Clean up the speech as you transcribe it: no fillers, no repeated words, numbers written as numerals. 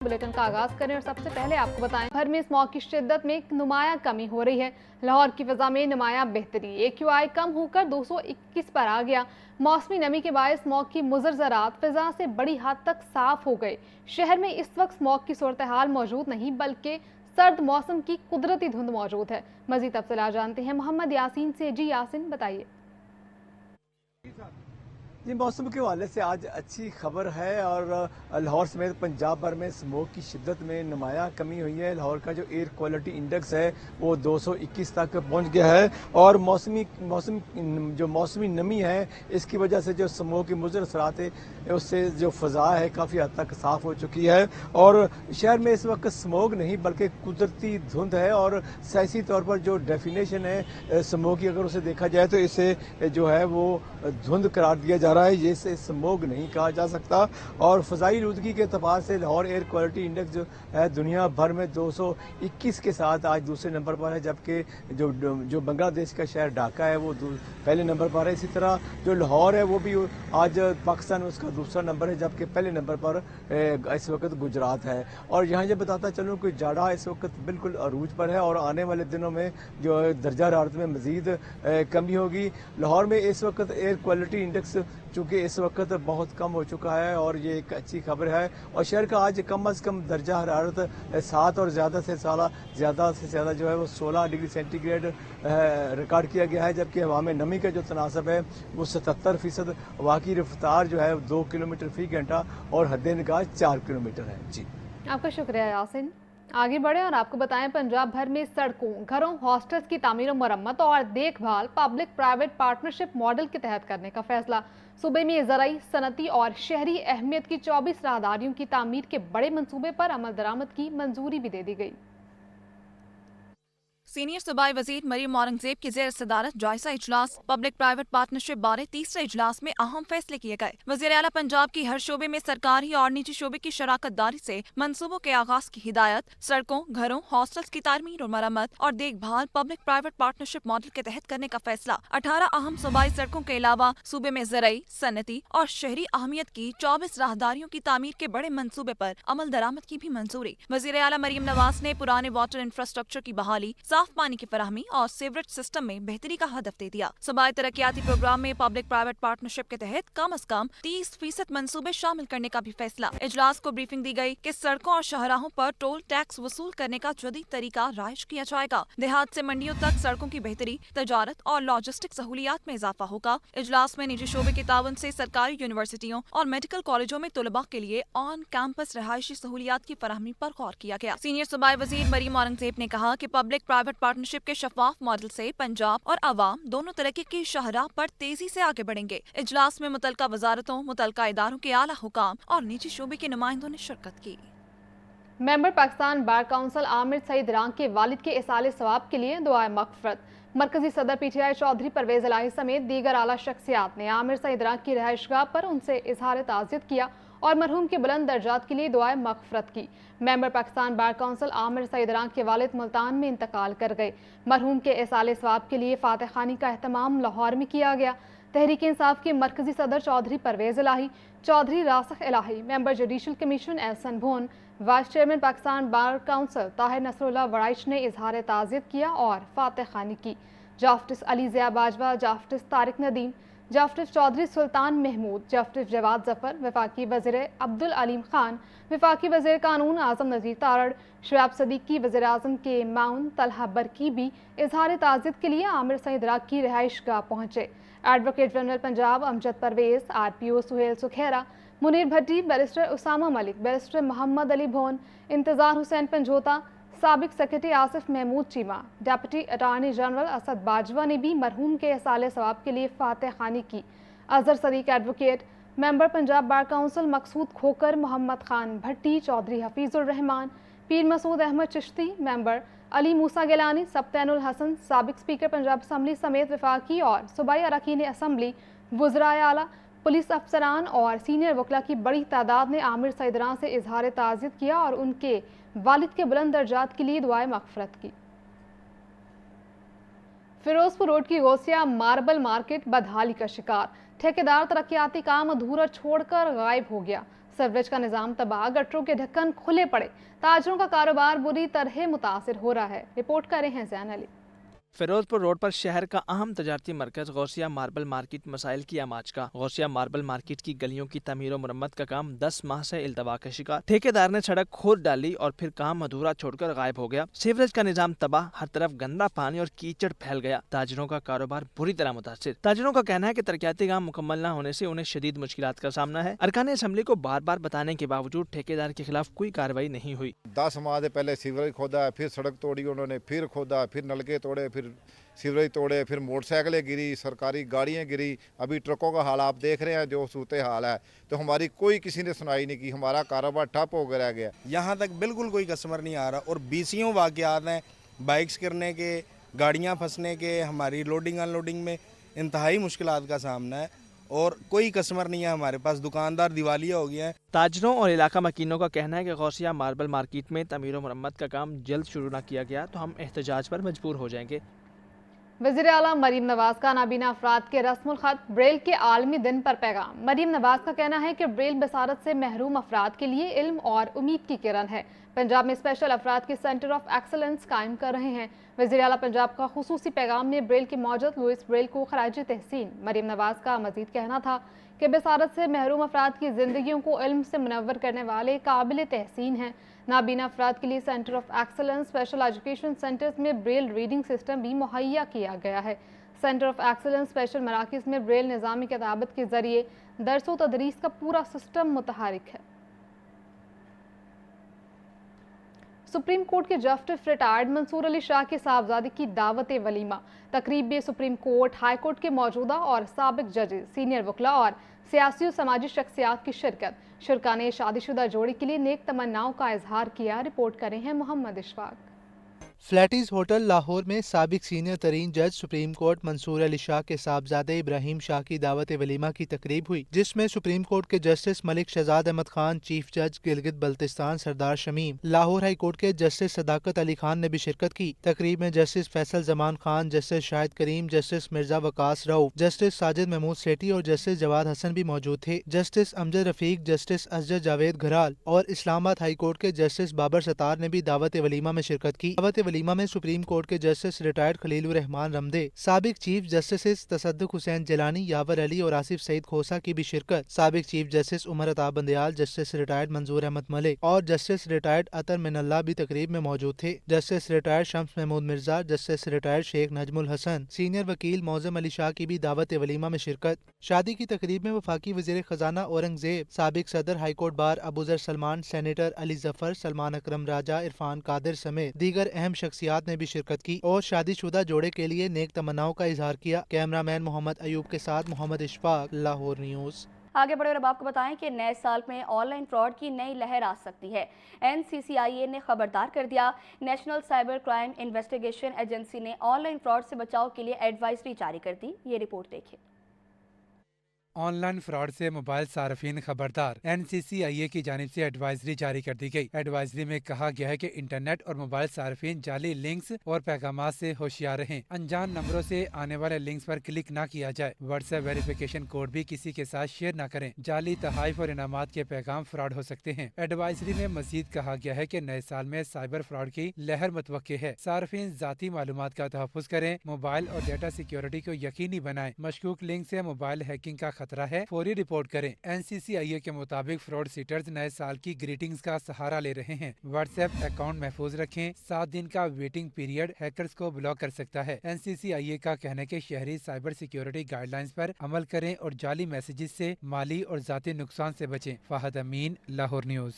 Bulletin का आगाज करें और सबसे पहले आपको बताएं भर में स्मॉग की शिद्दत में एक नुमाया कमी हो रही है। लाहौर की फिजा में नुमाया बेहतरी, AQI कम होकर 221 पर आ गया। मौसमी नमी के बायस स्मॉग की मुज़र ज़रात फिजा से बड़ी हद तक साफ हो गए। शहर में इस वक्त स्मॉग की सूरत हाल मौजूद नहीं बल्कि सर्द मौसम की कुदरती धुंध मौजूद है। मजीद तफसीलात जानते हैं मोहम्मद यासीन से। जी यासीन, बताइए। जी, मौसम के हवाले से आज अच्छी खबर है और लाहौर समेत पंजाब भर में स्मोक की शिद्दत में नुमाया कमी हुई है। लाहौर का जो एयर क्वालिटी इंडेक्स है वो 221 तक पहुंच गया है और मौसमी नमी है, इसकी वजह से जो स्मोक की मुज़र असरात है उससे जो फ़ज़ा है काफ़ी हद तक साफ़ हो चुकी है और शहर में इस वक्त स्मोक नहीं बल्कि कुदरती धुंध है और सियासी तौर पर जो डेफिनेशन है स्मोक की अगर उसे देखा जाए तो इसे जो है वो धुंध करार दिया जा रहा है, ये से स्मोग नहीं कहा जा सकता। और फ़ज़ाई आलूदगी के एतबार से लाहौर एयर क्वालिटी इंडेक्स जो है दुनिया भर में 221 के साथ आज दूसरे नंबर पर है, जबकि जो बांग्लादेश का शहर ढाका है वो पहले नंबर पर है। इसी तरह जो लाहौर है वो भी आज पाकिस्तान में उसका दूसरा नंबर है, जबकि पहले नंबर पर इस वक्त गुजरात है। और यहाँ ये बताता चलूँ कि जाड़ा इस वक्त बिल्कुल अरूज पर है और आने वाले दिनों में जो दर्जा हरारत में मज़ीद कमी होगी। लाहौर में इस वक्त एयर क्वालिटी इंडेक्स चूँकि इस वक्त बहुत कम हो चुका है और ये एक अच्छी खबर है। और शहर का आज कम अज़ कम दर्जा हरारत 7 और ज़्यादा से ज़्यादा जो है वो 16 डिग्री सेंटीग्रेड रिकॉर्ड किया गया है, जबकि हवा में नमी का जो तनासब है वो 77%। हवा की रफ्तार जो है 2 किलोमीटर फी घंटा और हद निगाह 4 किलोमीटर है। जी, आपका शुक्रिया यासिन। आगे बढ़े और आपको बताएं पंजाब भर में सड़कों, घरों, हॉस्टल्स की तामीर, मरम्मत और देखभाल पब्लिक प्राइवेट पार्टनरशिप मॉडल के तहत करने का फैसला। सूबे में ज़राई, सनती और शहरी अहमियत की 24 राहदारियों की तामीर के बड़े मंसूबे पर अमल दरामद की मंजूरी भी दे दी गई। सीनियर सूबाई वजीर मरियम औरंगजेब की जेर सदारत जायजा इजलास पब्लिक प्राइवेट पार्टनरशिप बारे तीसरे इजलास में अहम फैसले किए गए। वजीर आला पंजाब की हर शोबे में सरकारी और निजी शोबे की शराकत दारी से मंसूबों के आगाज की हिदायत, सड़कों, घरों, हॉस्टल्स की तामीर और मरम्मत और देखभाल पब्लिक प्राइवेट पार्टनरशिप मॉडल के तहत करने का फैसला। 18 अहम सूबाई सड़कों के अलावा सूबे में ज़राई, सनती और शहरी अहमियत की 24 राहदारियों की तामीर के बड़े मंसूबे पर अमल दरामद की भी मंजूरी। वजीर आला मरियम नवाज ने पुराने वाटर इंफ्रास्ट्रक्चर की बहाली, साफ पानी की फराहमी और सीवरेज सिस्टम में बेहतरी का हदफ दे दिया। सूबाई तरक्याती प्रोग्राम में पब्लिक प्राइवेट पार्टनरशिप के तहत कम अज कम 30% मंसूबे शामिल करने का भी फैसला। इजलास को ब्रीफिंग दी गई कि सड़कों और शाहराहों पर टोल टैक्स वसूल करने का जदीद तरीका राइज किया जाएगा। देहात से मंडियों तक सड़कों की बेहतरी, तजारत और लॉजिस्टिक सहूलियात में इजाफा होगा। इजलास में निजी शोबे के तावन से सरकारी यूनिवर्सिटियों और मेडिकल कॉलेजों में तुलबा के लिए ऑन कैंपस रहायशी सहूलियात की फराहमी पर गौर किया गया। सीनियर सूबाई वजीर मरियम औरंगजेब ने कहा कि पब्लिक प्राइवेट पार्टनरशिप के शफाफ मॉडल से पंजाब और अवाम दोनों तरक्की की शाहराह पर तेजी से आगे बढ़ेंगे। इजलास में मुतलका वजारतों, मुतलका इदारों के आला हुकाम और निजी शोबे के नुमाइंदों ने शिरकत की। Member Pakistan bar council Amir Saeed Rang के वालिद के इसाले सवाब के लिए दुआए मगफरत। मरकजी सदर PTI चौधरी परवेज इलाही समेत दीगर आला शख्सियात ने आमिर सईद रांग की रिहाइशगाह पर उनसे इजहार ताज़ियत किया और मरहूम के बुलंद दर्जात के लिए दुआए मगफरत की। Member Pakistan bar council Amir Saeed Rang के वालिद मुल्तान में इंतकाल कर गए। मरहूम के इसाले सवाब के लिए फातह खानी का अहतमाम लाहौर में किया गया। तहरीक इंसाफ के मरकजी सदर Chaudhry Pervaiz Elahi, Chaudhry Rasikh Elahi, member judicial commission Ehsan Bhoon, vice chairman Pakistan bar council Tahir Nasrullah Warraich ने इजहार ताज़ियत किया और फातह खानी की। Justice Ali Zia Bajwa, justice Tariq Nadeem, justice Chaudhry Sultan Mahmood, justice Jawad Zafar, वफाकी वज़ीर अब्दुल अलीम खान, वफाकी वज़ीर कानून आज़म नज़ीर तारड़, शबाब सदीकी, वज़ीर आज़म के माउन तलहा बरकी भी इजहार ताज़ियत के लिए आमिर सईद रांग की रिहाइशगाह पहुँचे। Advocate general Punjab Amjad Pervaiz, RPO Suhail Sukhera, Munir Bhatti, barrister Usama Malik, barrister Mohammad Ali Bhoon, Intezar Hussain Panjota, साबिक secretary Asif Mahmood Cheema, deputy attorney general Asad Bajwa ने भी मरहूम के इसाले सवाब के लिए फातह खानी की। Azhar Siddique advocate, member Punjab bar council Maqsood Khokhar, Mohammad Khan Bhatti, Chaudhry Hafeezur Rehman, Pir Masood Ahmed Chishti, member Ali Musa Gilani, Sibtainul Hassan, साबिक स्पीकर पंजाब असम्बली समेत वफाकी और सूबाई अरकान असम्बली, वज़राए आला, पुलिस अफसरान और सीनियर वकला की बड़ी तादाद ने आमिर सईद रांग से इजहार ताज़ियत किया और उनके वालिद के बुलंद दर्जात के लिए दुआए मगफरत की। फिरोजपुर रोड की गौसिया मार्बल मार्केट बदहाली का शिकार। ठेकेदार तरक्याती काम अधूरा छोड़कर गायब हो गया। सीवरेज का निजाम तबाह, गटरों के ढक्कन खुले पड़े, ताजरों का कारोबार बुरी तरह मुतासिर हो रहा है। रिपोर्ट कर रहे हैं जैन अली। फिरोजपुर रोड पर शहर का अहम तजारती मरकज गौसिया मार्बल मार्केट मसाइल की आमाज का। गौसिया मार्बल मार्केट की गलियों की तमीर और मुरम्मत का काम 10 माह से इल्तवा का शिकार। ठेकेदार ने सड़क खोद डाली और फिर काम अधूरा छोड़कर गायब हो गया। सीवरेज का निजाम तबाह, हर तरफ गंदा पानी और कीचड़ फैल गया। ताजरों का कारोबार बुरी तरह मुतासिर। ताजरों का कहना है कि तरक्याती काम मुकम्मल न होने से उन्हें शदीद मुश्किलात का सामना है। अरकान असम्बली को बार बार बताने के बावजूद ठेकेदार के खिलाफ कोई कार्रवाई नहीं हुई। 10 माह से पहले सीवरेज खोदा, फिर सड़क तोड़ी उन्होंने, फिर खोदा, फिर नलके तोड़े, फिर सीवरेज तोड़े, फिर मोटरसाइकिलें गिरी, सरकारी गाड़ियां गिरी, अभी ट्रकों का हाल आप देख रहे हैं जो सूरत हाल है। तो हमारी कोई किसी ने सुनाई नहीं की, हमारा कारोबार ठप हो रह गया। यहाँ तक बिल्कुल कोई कस्टमर नहीं आ रहा और बीसियों वाक़यात हैं, बाइक्स गिरने के, गाड़ियाँ फंसने के, हमारी लोडिंग अनलोडिंग में इंतहाई मुश्किलात का सामना है और कोई कस्टमर नहीं है हमारे पास। दुकानदार दिवालिया हो गया है। ताजरों और इलाका मकीनों का कहना है कि गौसिया मार्बल मार्केट में तमीर और मुरम्मत का काम जल्द शुरू न किया गया तो हम एहतजाज पर मजबूर हो जाएंगे। वज़ीर आला मरीम नवाज का नाबीना अफराद के रस्मुल खत ब्रेल के आलमी दिन पर पैगाम। मरीम नवाज का कहना है कि ब्रेल बसारत से महरूम अफराद के लिए इल्म और उम्मीद की किरण है। पंजाब में स्पेशल अफराद के सेंटर ऑफ एक्सलेंस कायम कर रहे हैं। वज़ीर आला पंजाब का खुसूसी पैगाम में ब्रेल के मौजूद लुइस ब्रेल को खराज तहसीन। मरीम नवाज का मजीद कहना था कि बसारत से महरूम अफराद की ज़िंदगियों को इल्म से मुनव्वर करने वाले काबिल तहसीन हैं। नाबीना अफराद के लिए centre of excellence special education centres में ब्रेल रीडिंग सिस्टम भी मुहैया किया गया है। सेंटर ऑफ एक्सलेंस स्पेशल मराकज़ में ब्रेल निज़ामी किताबत के ज़रिए दर्स व तदरीस का पूरा सिस्टम मुतहरिक है। सुप्रीम कोर्ट के जस्टिस रिटायर्ड मंसूर अली शाह के साहबजादे की दावत वलीमा। तकरीब में सुप्रीम कोर्ट, हाई कोर्ट के मौजूदा और साबिक जजेस, सीनियर वकला और सियासी और समाजी शख्सियात की शिरकत। शुरका ने शादीशुदा जोड़ी के लिए नेक तमन्नाओं का इजहार किया। रिपोर्ट कर रहे हैं मोहम्मद इशफाक। फ्लैटीज होटल लाहौर में साबिक सीनियर तरीन जज सुप्रीम कोर्ट मंसूर अली शाह के साहबजादे इब्राहिम शाह की दावत वलीमा की तकरीब हुई, जिसमें सुप्रीम कोर्ट के जस्टिस मलिक शहजाद अहमद खान, चीफ जज गिलगित बल्तिस्तान सरदार शमीम, लाहौर हाई कोर्ट के जस्टिस सदाकत अली खान ने भी शिरकत की। तकरीब में जस्टिस फैसल जमान खान, जस्टिस शाहिद करीम, जस्टिस मिर्जा वकास रऊफ, जस्टिस साजिद महमूद सेठी और जस्टिस जवाद हसन भी मौजूद थे। जस्टिस अमजद रफीक, जस्टिस असजद जावेद घराल और इस्लामाबाद हाई कोर्ट के जस्टिस बाबर सतार ने भी दावत वलीमा में शिरकत की। दावत वलीमा में सुप्रीम कोर्ट के जस्टिस रिटायर्ड खलीलुर रहमान रमदे, साबिक चीफ जस्टिस तसद्दुक हुसैन जिलानी, यावर अली और आसिफ सईद खोसा की भी शिरकत। साबिक chief justice Umar Ata Bandial, justice retired मंजूर अहमद मलिक और जस्टिस रिटायर्ड अतर मिनल्ला भी तकरीब में मौजूद थे। Justice retired Shams Mahmood Mirza, justice retired Sheikh Najmul Hasan, senior वकील मौजम अली शाह की भी दावत वलीमा में शिरकत। शादी की तकरीब में वफाकी वजीर खजाना औरंगजेब, साबिक सदर high court bar Abuzar Salman, senator Ali Zafar, Salman Akram Raja, Irfan Qadir समेत दीगर अहम शख्सियात ने भी शिरकत की और शादीशुदा जोड़े के लिए नेक तमन्नाओं का इजहार किया। कैमरामैन मोहम्मद अयूब के साथ मोहम्मद इशफाक, लाहौर न्यूज़। आगे बढ़े और अब आपको बताएं कि नए साल में ऑनलाइन फ्रॉड की नई लहर आ सकती है। NCCIA ने खबरदार कर दिया। National cyber crime investigation agency ने ऑनलाइन फ्रॉड से बचाव के लिए एडवाइजरी जारी कर दी। ये रिपोर्ट देखिए। ऑनलाइन फ्रॉड से मोबाइल सार्फिन खबरदार। NCCIA की जानिब से एडवाइजरी जारी कर दी गई। एडवाइजरी में कहा गया है कि इंटरनेट और मोबाइल सार्फिन जाली लिंक्स और पैगामात से होशियार रहें। अनजान नंबरों से आने वाले लिंक्स पर क्लिक ना किया जाए। व्हाट्सएप वेरिफिकेशन कोड भी किसी के साथ शेयर ना करें। जाली तहाइफ और इनामात के पैगाम फ्रॉड हो सकते हैं। एडवाइजरी में मजीद कहा गया है कि नए साल में साइबर फ्रॉड की लहर मुतवक्के है। सार्फिन जाती मालूमात का तहफ़्फ़ुज़ करें। मोबाइल और डेटा सिक्योरिटी को यकीनी बनाएं। मशकूक लिंक से मोबाइल हैकिंग का खतरा है, फौरी रिपोर्ट करें। NCCIA के मुताबिक फ्रॉड सीटर्स नए साल की ग्रीटिंग्स का सहारा ले रहे हैं। व्हाट्सएप अकाउंट महफूज रखें। 7 दिन का वेटिंग पीरियड हैकर्स को ब्लॉक कर सकता है। NCCIA का कहना है कि शहरी साइबर सिक्योरिटी गाइडलाइंस पर अमल करें और जाली मैसेजेस से माली और जाती नुकसान से बचें। फाहद अमीन, लाहौर न्यूज़।